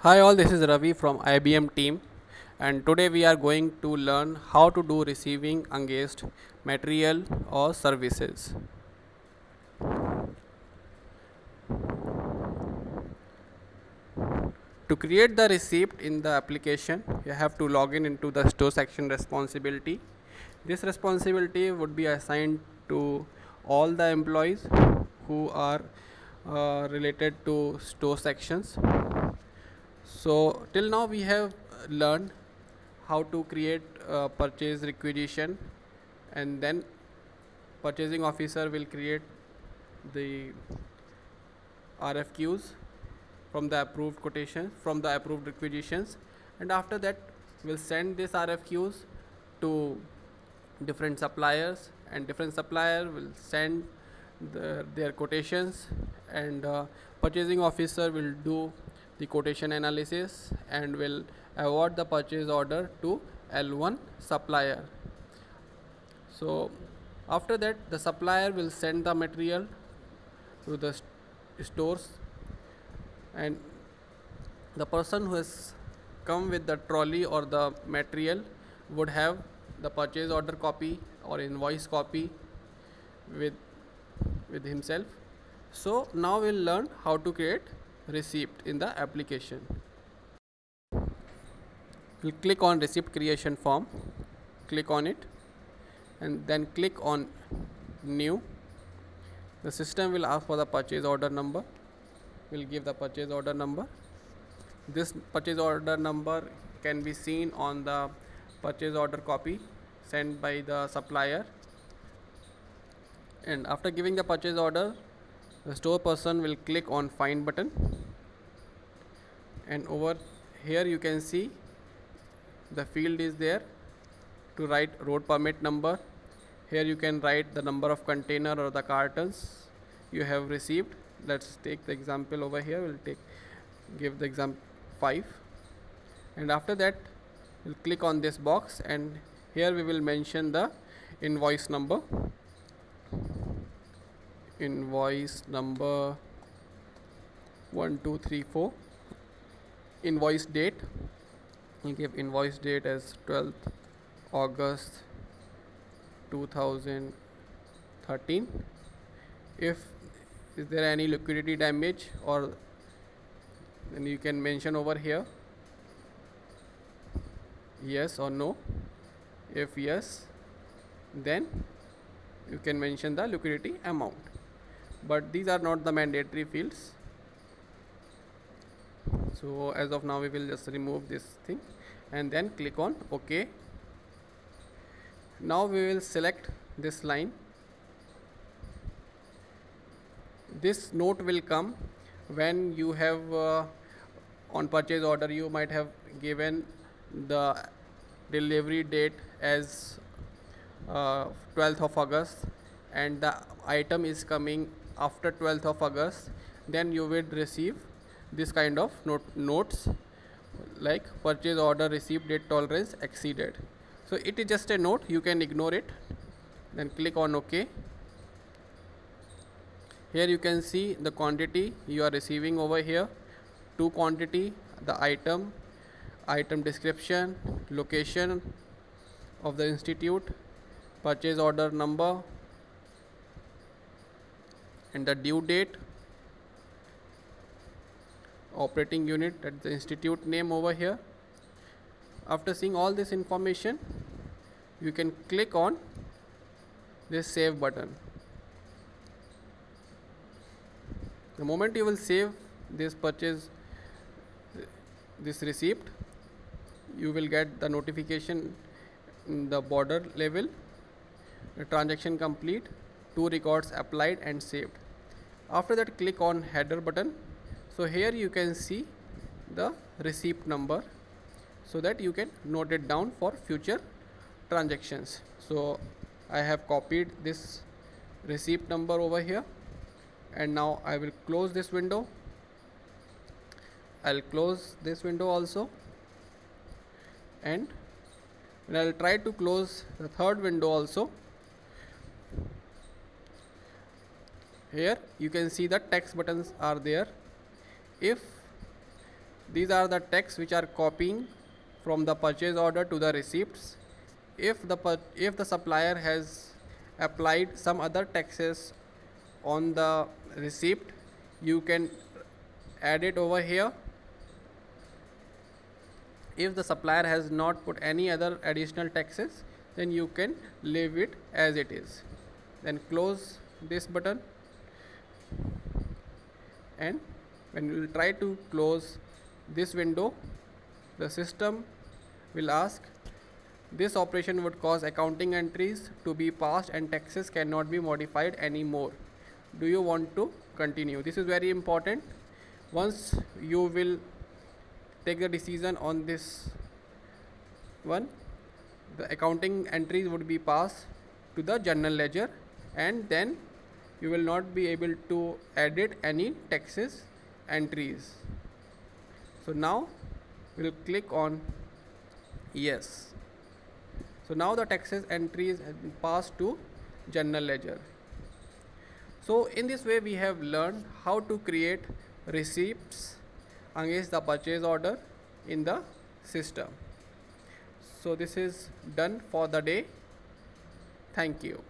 Hi all, this is Ravi from IBM team, and today we are going to learn how to do receiving against material or services. To create the receipt in the application, you have to log in into the store section responsibility. This responsibility would be assigned to all the employees who are related to store sections. So till now we have learned how to create purchase requisition, and then purchasing officer will create the RFQs from the approved quotations, from the approved requisitions, and after that we'll send these RFQs to different suppliers, and different supplier will send their quotations, and purchasing officer will do the quotation analysis and will award the purchase order to L1 supplier. So after that the supplier will send the material to the stores, and the person who has come with the trolley or the material would have the purchase order copy or invoice copy with himself. So now we'll learn how to create receipt in the application. We'll click on receipt creation form, click on it, and then click on new. The system will ask for the purchase order number. We'll give the purchase order number. This purchase order number can be seen on the purchase order copy sent by the supplier. And after giving the purchase order, the store person will click on find button, and over here you can see the field is there to write road permit number. Here you can write the number of container or the cartons you have received. Let's take the example over here. We'll give the example 5, and after that we'll click on this box, and here we will mention the invoice number. Invoice number 1234. Invoice date, we give invoice date as 12th August 2013. If is there any liquidity damage, or then you can mention over here yes or no. If yes, then you can mention the liquidity amount, but these are not the mandatory fields. So as of now we will just remove this thing and then click on OK. Now we will select this line. This note will come when you have on purchase order you might have given the delivery date as 12th of August, and the item is coming after 12th of August. Then you will receive this kind of notes like purchase order receipt date tolerance exceeded. So it is just a note, you can ignore it. Then click on OK. Here you can see the quantity you are receiving over here, to quantity, the item description, location of the institute, purchase order number, and the due date, operating unit, that's the institute name over here. After seeing all this information, you can click on this save button. The moment you will save this receipt, you will get the notification in the border level, the transaction complete, 2 records applied and saved. After that, click on header button. So here you can see the receipt number, so that you can note it down for future transactions. So I have copied this receipt number over here, and now I will close this window. I'll close this window also, and when I'll try to close the third window also, here you can see the text buttons are there. If These are the texts which are copying from the purchase order to the receipts. If the supplier has applied some other taxes on the receipt, you can add it over here. If the supplier has not put any other additional taxes, then you can leave it as it is. Then close this button, and when you will try to close this window, the system will ask, this operation would cause accounting entries to be passed and taxes cannot be modified anymore. Do you want to continue? This is very important. Once you will take the decision on this one, the accounting entries would be passed to the general ledger, and then you will not be able to edit any taxes entries. So now we'll click on yes. So now the taxes entries have been passed to general ledger. So in this way we have learned how to create receipts against the purchase order in the system. So this is done for the day. Thank you.